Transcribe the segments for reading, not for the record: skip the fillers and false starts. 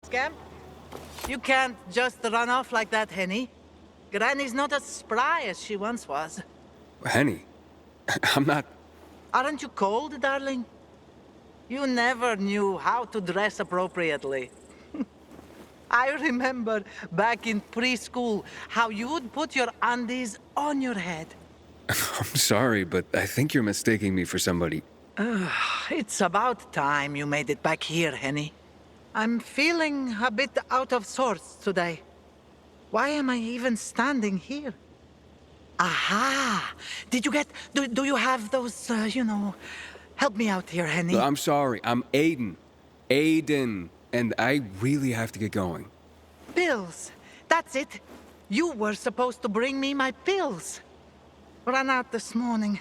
Scamp? You can't just run off like that, Henny. Granny's not as spry as she once was. Henny, I'm not... Aren't you cold, darling? You never knew how to dress appropriately. I remember back in preschool how you would put your undies on your head. I'm sorry, but I think you're mistaking me for somebody. It's about time you made it back here, Henny. I'm feeling a bit out of sorts today. Why am I even standing here? Aha! Did you get... Do you have those, Help me out here, Henny. I'm sorry, I'm Aiden. Aiden. And I really have to get going. Pills. That's it. You were supposed to bring me my pills. Ran out this morning.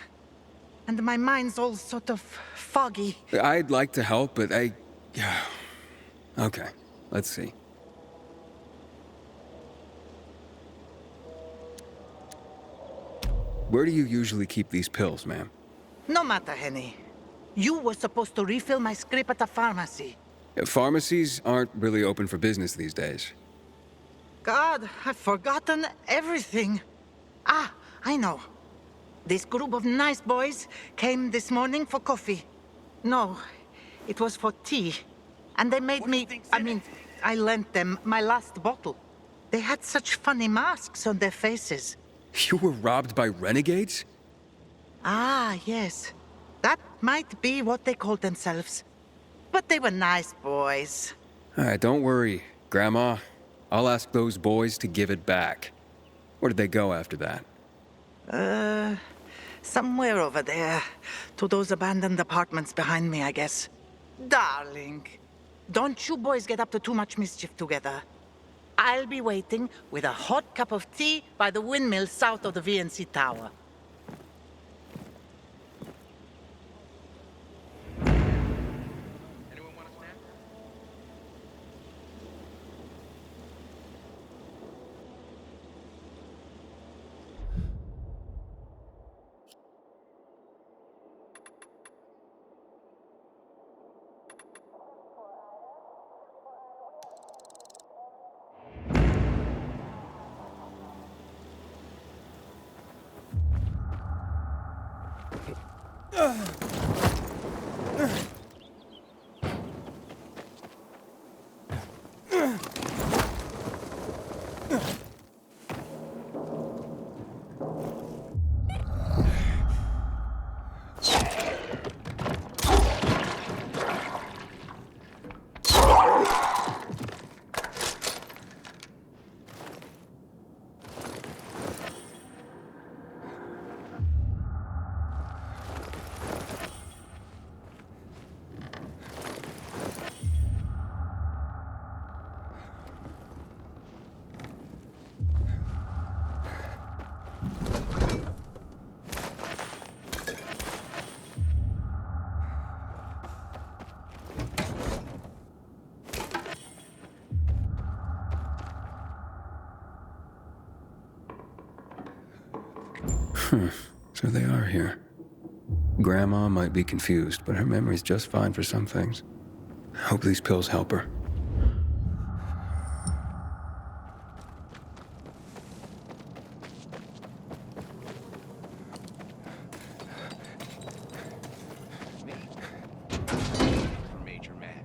And my mind's all sort of foggy. I'd like to help, but Yeah. Okay, let's see. Where do you usually keep these pills, ma'am? No matter, Henny. You were supposed to refill my script at the pharmacy. Pharmacies aren't really open for business these days. God, I've forgotten everything. Ah, I know. This group of nice boys came this morning for coffee. No, it was for tea. And they made me... I lent them my last bottle. They had such funny masks on their faces. You were robbed by renegades? Ah, yes. That might be what they called themselves. But they were nice boys. All right, don't worry, Grandma. I'll ask those boys to give it back. Where did they go after that? Somewhere over there. To those abandoned apartments behind me, I guess. Darling, don't you boys get up to too much mischief together. I'll be waiting with a hot cup of tea by the windmill south of the VNC Tower. So they are here. Grandma might be confused, but her memory's just fine for some things. Hope these pills help her. Major man.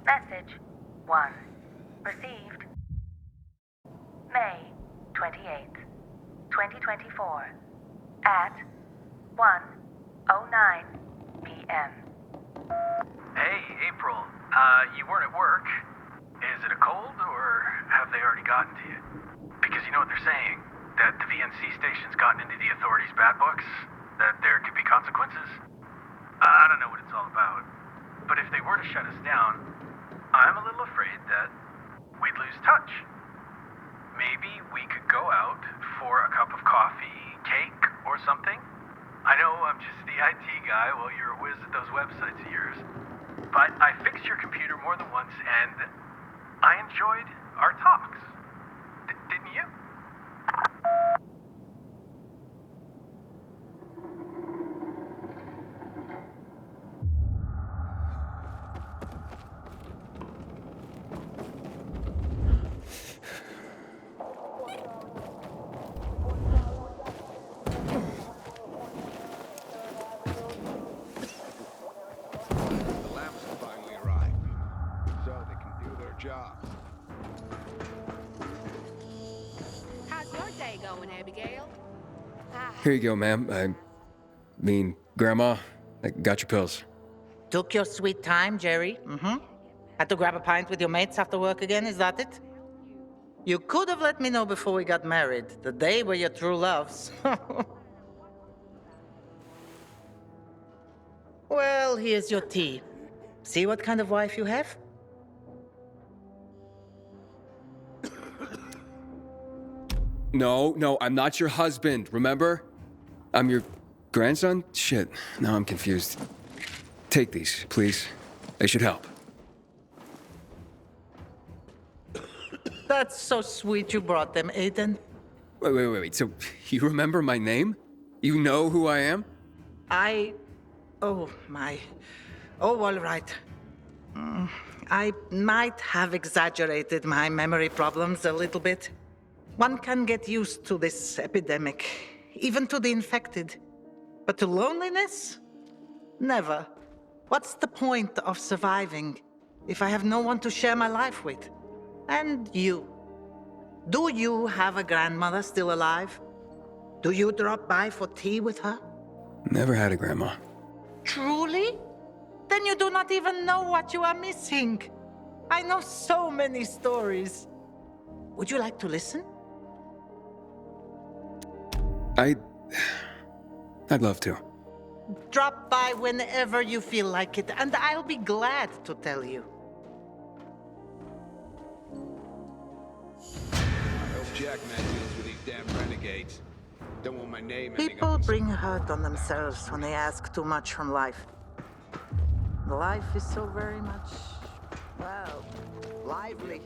Message 1. Received. May 28th, 2024. At 1:09 p.m. Hey, April. You weren't at work. Is it a cold, or have they already gotten to you? Because you know what they're saying, that the VNC station's gotten into the authorities' bad books, that there could be consequences. I don't know what it's all about, but if they were to shut us down, I'm a little afraid that we'd lose touch. Maybe we could go out for a cup of coffee, cake, or something? I know I'm just the IT guy while you're a whiz at those websites of yours, but I fixed your computer more than once, and I enjoyed our talks. Didn't you? The lamps have finally arrived, so they can do their jobs. How's your day going, Abigail? Here you go, ma'am. Grandma, I got your pills. Took your sweet time, Jerry. Had to grab a pint with your mates after work again, is that it? You could have let me know before we got married, the day were your true loves. Well, here's your tea. See what kind of wife you have? No, I'm not your husband, remember? I'm your grandson? Shit, now I'm confused. Take these, please. They should help. That's so sweet you brought them, Aiden. Wait. So, you remember my name? You know who I am? Oh, my. Oh, all right. I might have exaggerated my memory problems a little bit. One can get used to this epidemic, even to the infected. But to loneliness? Never. What's the point of surviving if I have no one to share my life with? And you. Do you have a grandmother still alive? Do you drop by for tea with her? Never had a grandma. Truly? Then you do not even know what you are missing. I know so many stories. Would you like to listen? I'd love to. Drop by whenever you feel like it, and I'll be glad to tell you. I hope Jackman deals with these damn renegades. Don't want my name ending People up in bring hurt on themselves when they ask too much from life. Life is so very much, well, lively.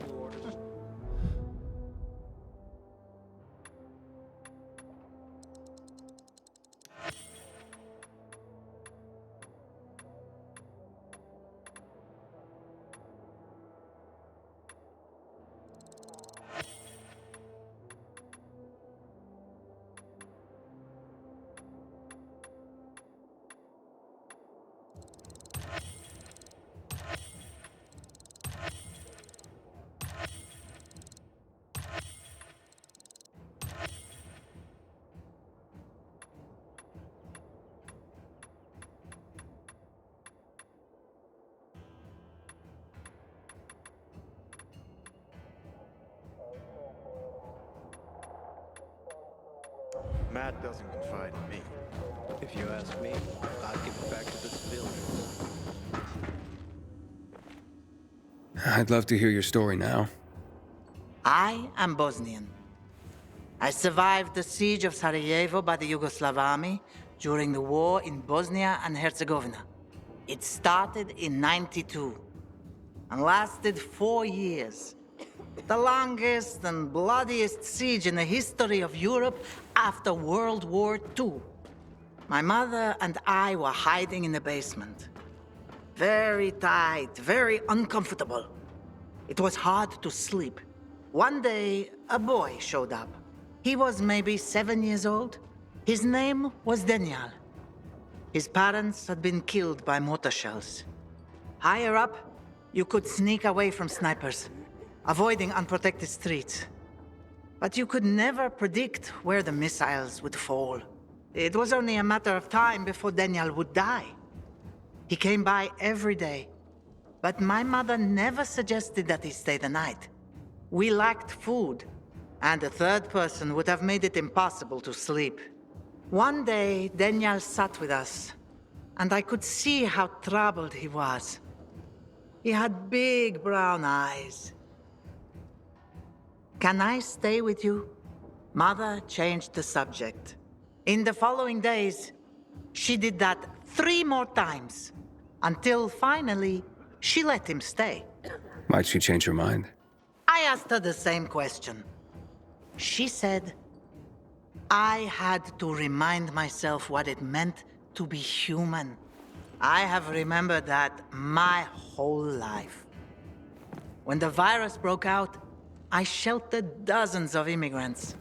Matt doesn't confide in me. If you ask me, I'd give it back to the civilians. I'd love to hear your story now. I am Bosnian. I survived the siege of Sarajevo by the Yugoslav army during the war in Bosnia and Herzegovina. It started in '92 and lasted 4 years. The longest and bloodiest siege in the history of Europe after World War II. My mother and I were hiding in the basement. Very tight, very uncomfortable. It was hard to sleep. One day, a boy showed up. He was maybe 7 years old. His name was Daniel. His parents had been killed by mortar shells. Higher up, You could sneak away from snipers, avoiding unprotected streets. But you could never predict where the missiles would fall. It was only a matter of time before Daniel would die. He came by every day, but my mother never suggested that he stay the night. We lacked food, and a third person would have made it impossible to sleep. One day, Daniel sat with us, and I could see how troubled he was. He had big brown eyes. Can I stay with you? Mother changed the subject. In the following days, she did that 3 more times, until finally, she let him stay. Why'd she change her mind? I asked her the same question. She said, I had to remind myself what it meant to be human. I have remembered that my whole life. When the virus broke out, I sheltered dozens of immigrants.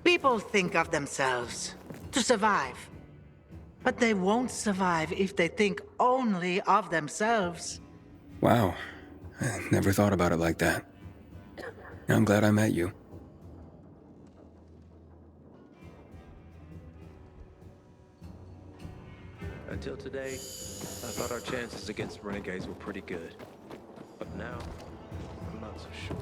People think of themselves to survive. But they won't survive if they think only of themselves. Wow. I never thought about it like that. I'm glad I met you. Until today, I thought our chances against renegades were pretty good. But now, I'm not so sure.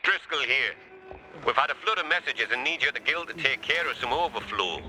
Driscoll here. We've had a flood of messages and need you at the guild to take care of some overflow.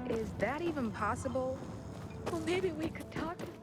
Is that even possible? Well, maybe we could talk to them.